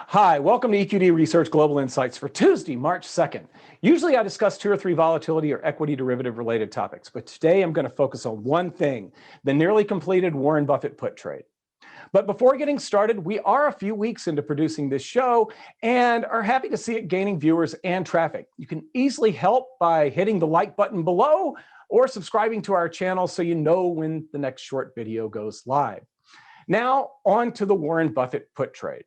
Hi, welcome to EQD Research Global Insights for Tuesday, March 2nd. Usually I discuss 2 or 3 volatility or equity derivative related topics, but today I'm going to focus on one thing, the nearly completed Warren Buffett put trade. But before getting started, we are a few weeks into producing this show and are happy to see it gaining viewers and traffic. You can easily help by hitting the like button below or subscribing to our channel so you know when the next short video goes live. Now on to the Warren Buffett put trade.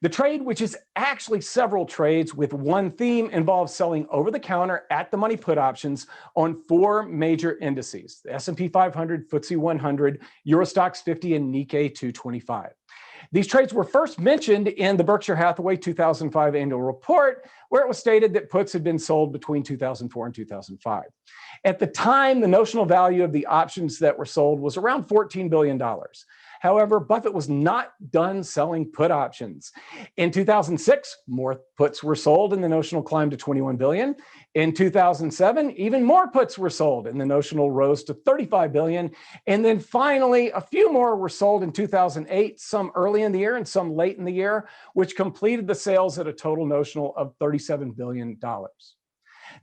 The trade, which is actually several trades with one theme, involves selling over-the-counter at-the-money put options on 4 major indices: the S&P 500, FTSE 100, Eurostoxx 50, and Nikkei 225. These trades were first mentioned in the Berkshire Hathaway 2005 annual report, where it was stated that puts had been sold between 2004 and 2005. At the time, the notional value of the options that were sold was around $14 billion. However, Buffett was not done selling put options. In 2006, more puts were sold and the notional climbed to $21 billion. In 2007, even more puts were sold and the notional rose to $35 billion. And then finally, a few more were sold in 2008, some early in the year and some late in the year, which completed the sales at a total notional of $37 billion.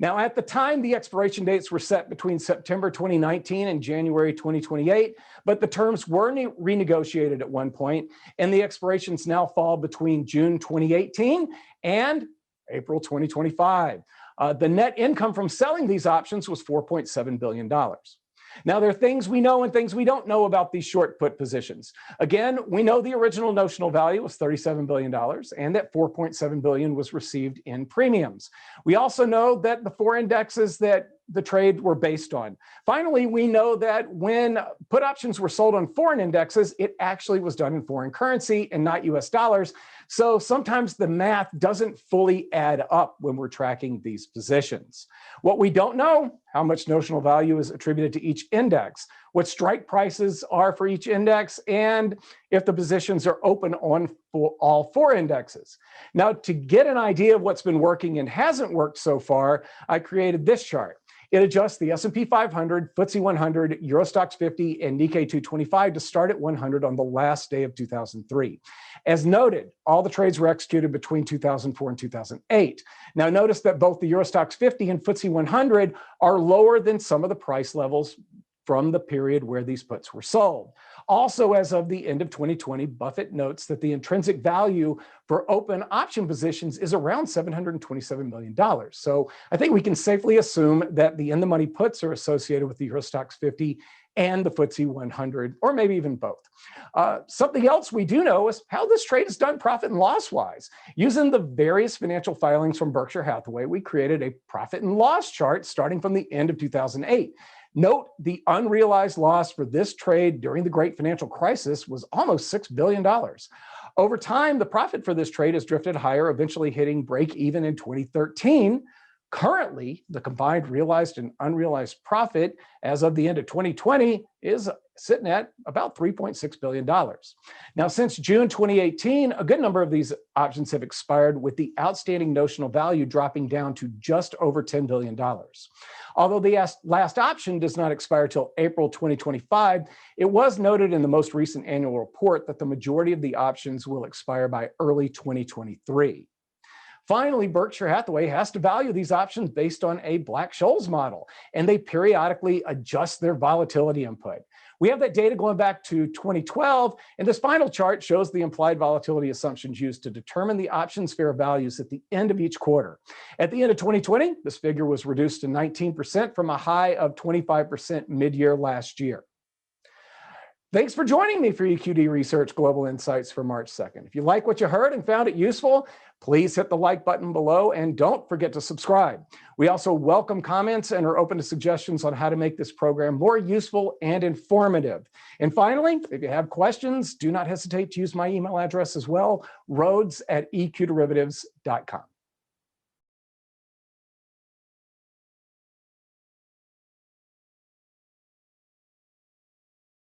Now, at the time, the expiration dates were set between September 2019 and January 2028, but the terms were renegotiated at one point, and the expirations now fall between June 2018 and April 2025. The net income from selling these options was $4.7 billion. Now, there are things we know and things we don't know about these short put positions. Again, we know the original notional value was $37 billion and that $4.7 billion was received in premiums. We also know that the 4 indexes that the trade were based on. Finally, we know that when put options were sold on foreign indexes, it actually was done in foreign currency and not US dollars. So sometimes the math doesn't fully add up when we're tracking these positions. What we don't know, how much notional value is attributed to each index, what strike prices are for each index, and if the positions are open on all 4 indexes. Now, to get an idea of what's been working and hasn't worked so far, I created this chart. It adjusts the S&P 500, FTSE 100, Eurostoxx 50, and Nikkei 225 to start at 100 on the last day of 2003. As noted, all the trades were executed between 2004 and 2008. Now notice that both the Eurostoxx 50 and FTSE 100 are lower than some of the price levels from the period where these puts were sold. Also, as of the end of 2020, Buffett notes that the intrinsic value for open option positions is around $727 million. So I think we can safely assume that the in-the-money puts are associated with the Eurostoxx 50 and the FTSE 100, or maybe even both. Something else we do know is how this trade is done profit and loss-wise. Using the various financial filings from Berkshire Hathaway, we created a profit and loss chart starting from the end of 2008. Note the unrealized loss for this trade during the Great Financial Crisis was almost $6 billion. Over time, the profit for this trade has drifted higher, eventually hitting break even in 2013. Currently, the combined realized and unrealized profit as of the end of 2020 is sitting at about $3.6 billion. Now, since June 2018, a good number of these options have expired, with the outstanding notional value dropping down to just over $10 billion. Although the last option does not expire till April 2025, it was noted in the most recent annual report that the majority of the options will expire by early 2023. Finally, Berkshire Hathaway has to value these options based on a Black-Scholes model, and they periodically adjust their volatility input. We have that data going back to 2012, and this final chart shows the implied volatility assumptions used to determine the options fair values at the end of each quarter. At the end of 2020, this figure was reduced to 19% from a high of 25% mid-year last year. Thanks for joining me for EQD Research Global Insights for March 2nd. If you like what you heard and found it useful, please hit the like button below and don't forget to subscribe. We also welcome comments and are open to suggestions on how to make this program more useful and informative. And finally, if you have questions, do not hesitate to use my email address as well, rhodes@eqderivatives.com.